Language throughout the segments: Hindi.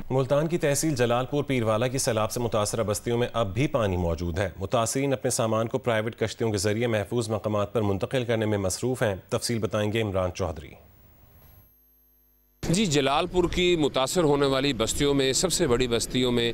मुल्तान की तहसील जलालपुर पीरवाला की सैलाब से मुतासरा बस्तियों में अब भी पानी मौजूद है। मुतासरीन अपने सामान को प्राइवेट कश्तियों के जरिए महफूज मकामात पर मुंतकिल करने में मसरूफ़ हैं। तफसील बताएंगे इमरान चौधरी। जी, जलालपुर की मुतासर होने वाली बस्तियों में सबसे बड़ी बस्तियों में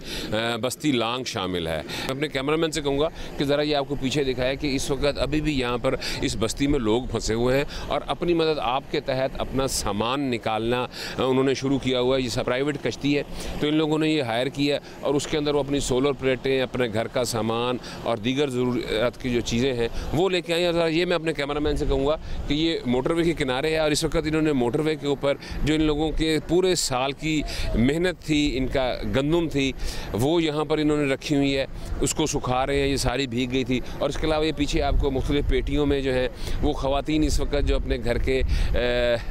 बस्ती लांग शामिल है। मैं अपने कैमरामैन से कहूँगा कि ज़रा ये आपको पीछे दिखाया कि इस वक्त अभी भी यहाँ पर इस बस्ती में लोग फंसे हुए हैं और अपनी मदद आपके तहत अपना सामान निकालना उन्होंने शुरू किया हुआ है। ये प्राइवेट कश्ती है तो इन लोगों ने ये हायर किया और उसके अंदर वो अपनी सोलर प्लेटें, अपने घर का सामान और दीगर ज़रूरत की जो चीज़ें हैं वो लेके आई। और ये मैं अपने कैमरामैन से कहूँगा कि ये मोटरवे के किनारे है और इस वक्त इन्होंने मोटरवे के ऊपर जो इन लोगों के पूरे साल की मेहनत थी, इनका गंदम थी, वो यहाँ पर इन्होंने रखी हुई है, उसको सुखा रहे हैं। ये सारी भीग गई थी और इसके अलावा ये पीछे आपको मुख्तलिफ पेटियों में जो है वो ख़वातीन इस वक्त जो अपने घर के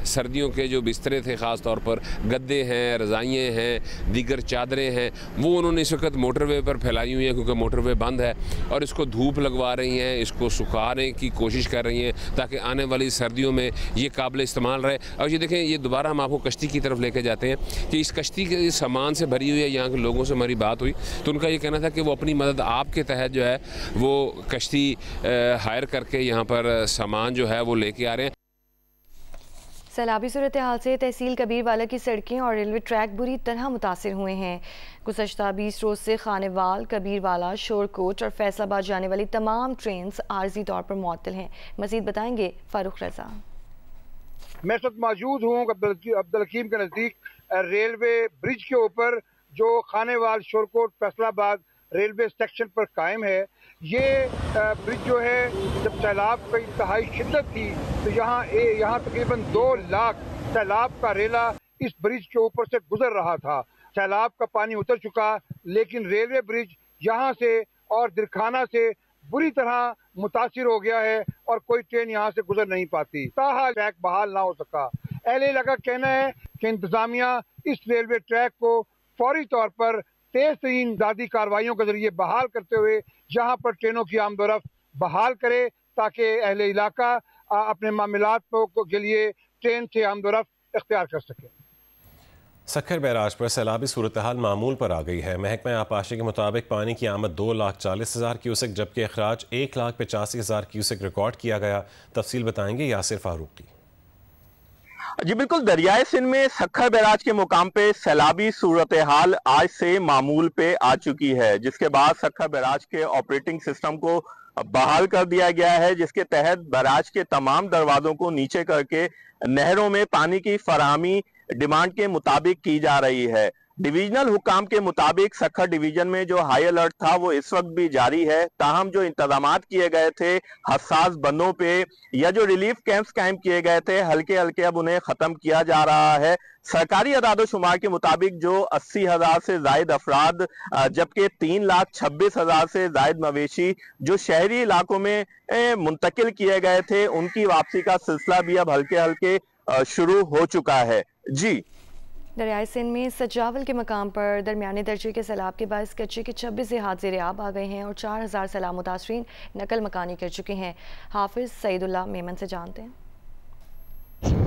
सर्दियों के जो बिस्तरे थे, ख़ास तौर पर गद्दे हैं, रज़ाइयाँ हैं, दीगर चादरें हैं, वो उन्होंने इस वक्त मोटरवे पर फैलाई हुई हैं क्योंकि मोटरवे बंद है और इसको धूप लगवा रही हैं, इसको सुखाने की कोशिश कर रही हैं ताकि आने वाली सर्दियों में ये काबिल इस्तेमाल रहे। और ये देखें, ये दोबारा हम आपको कश्ती की तरफ लेके जाते हैं कि इस कश्ती के सामान से भरी हुई है। यहाँ के लोगों से हमारी बात हुई तो उनका ये कहना था कि वो अपनी मदद आपके तहत जो है वो कश्ती हायर करके यहाँ पर सामान जो है वो लेके आ रहे हैं। सैलाबी सूरत हाल से तहसील कबीरवाला की सड़कें और रेलवे ट्रैक बुरी तरह मुतासिर हुए हैं। गुज़श्ता 20 रोज़ से खानेवाल, कबीरवाला, शोरकोट और फैसलाबाद जाने वाली तमाम ट्रेन आर्जी तौर पर मुअत्तल हैं। मज़ीद बताएंगे फारूक रजा। मैं इस वक्त मौजूद हूँ अब्दुल हकीम के नज़दीक रेलवे ब्रिज के ऊपर जो खानेवाल, शोरकोट, फैसलाबाद रेलवे सेक्शन पर कायम है। ये ब्रिज जो है जब सैलाब की इंतहाई शिद्दत थी तो यहाँ तकरीबन 2 लाख सैलाब का रेला इस ब्रिज के ऊपर से गुजर रहा था। सैलाब का पानी उतर चुका लेकिन रेलवे ब्रिज यहाँ से और दिरखाना से बुरी तरह मुतासिर हो गया है और कोई ट्रेन यहाँ से गुजर नहीं पाती। ताहाल ट्रैक बहाल ना हो सका। अहले इलाका का कहना है कि इंतजामिया इस रेलवे ट्रैक को फौरी तौर पर तेज तरीन इमदादी कार्रवाइयों के जरिए बहाल करते हुए यहाँ पर ट्रेनों की आमदोरफ्त बहाल करे ताकि अहले इलाका अपने मामलात के लिए ट्रेन से आमदोरफ्त इख्तियार कर सके। सक्खर बैराज पर सैलाबी सूरत हाल मामूल पर आ गई है। महकमा आबपाशी के मुताबिक पानी की आमद 2,40,000 क्यूसेक जबकि अखराज 1,85,000 क्यूसेक रिकॉर्ड किया गया। तफसील बताएंगे यासिर फारूकी। जी बिल्कुल, दरियाए सिंध में सक्खर बैराज के मुकाम पे सैलाबी सूरत हाल आज से मामूल पे आ चुकी है, जिसके बाद सक्खर बैराज के ऑपरेटिंग सिस्टम को बहाल कर दिया गया है, जिसके तहत बैराज के तमाम दरवाजों को नीचे करके नहरों में पानी की फराहमी डिमांड के मुताबिक की जा रही है। डिवीजनल हुकाम के मुताबिक सक्खर डिवीजन में जो हाई अलर्ट था वो इस वक्त भी जारी है। ताहम जो इंतजामात किए गए थे हसास बंदों पे या जो रिलीफ कैंप्स कायम किए गए थे, हल्के हल्के अब उन्हें खत्म किया जा रहा है। सरकारी अदाद-ओ-शुमार के मुताबिक जो 80,000 से जायद अफराद जबकि 3,26,000 से जायद मवेशी जो शहरी इलाकों में मुंतकिल किए गए थे, उनकी वापसी का सिलसिला भी अब हल्के हल्के शुरू हो चुका है। जी, दरियाए सिंध में सजावल के मकाम पर दरमियाने दर्जे के सैलाब के बायस कच्चे के 26 देहात ज़ेरे आब आ गए हैं और 4,000 सैलाब मुतासरीन नकल मकानी कर चुके हैं। हाफिज सईदुल्लाह मेमन से जानते हैं।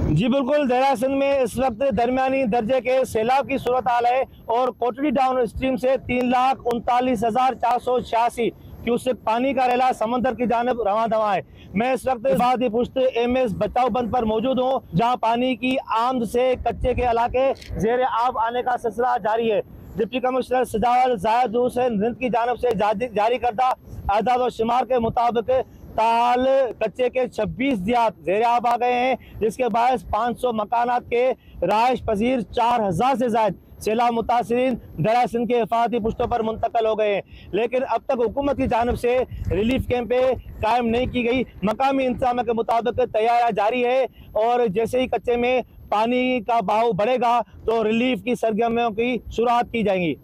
जी बिल्कुल, दरिया सिंध में इस वक्त दरमियानी दर्जे के सैलाब की सूरत हाल है और कोटड़ी डाउन स्ट्रीम से 3,39,486 क्यूसेक पानी का रेला समंदर की जानब रवां दवा है। मैं इस वक्त वादी पुश्त MS बचाव बंद पर मौजूद हूँ, जहाँ पानी की आमद से कच्चे के इलाके जेर आब आने का सिलसिला जारी है। डिप्टी कमिश्नर सजावल जायद हुसैन हिंद की जानब से जारी करदा आदाद व शुमार के मुताबिक ताल कच्चे के 26 देहात जेर आब आ गए हैं, जिसके बायस 500 मकानात के रहायश पजीर 4,000 से ज्यादा सैलाब मुतासरीन दरिया सिंध के हिफाजती पुश्तों पर मुंतकल हो गए हैं, लेकिन अब तक हुकूमत की जानब से रिलीफ कैंपें कायम नहीं की गई। मकामी इंतजाम के मुताबिक तैयारियां जारी है और जैसे ही कच्चे में पानी का बहाव बढ़ेगा तो रिलीफ की सरगर्मियों की शुरुआत की जाएंगी।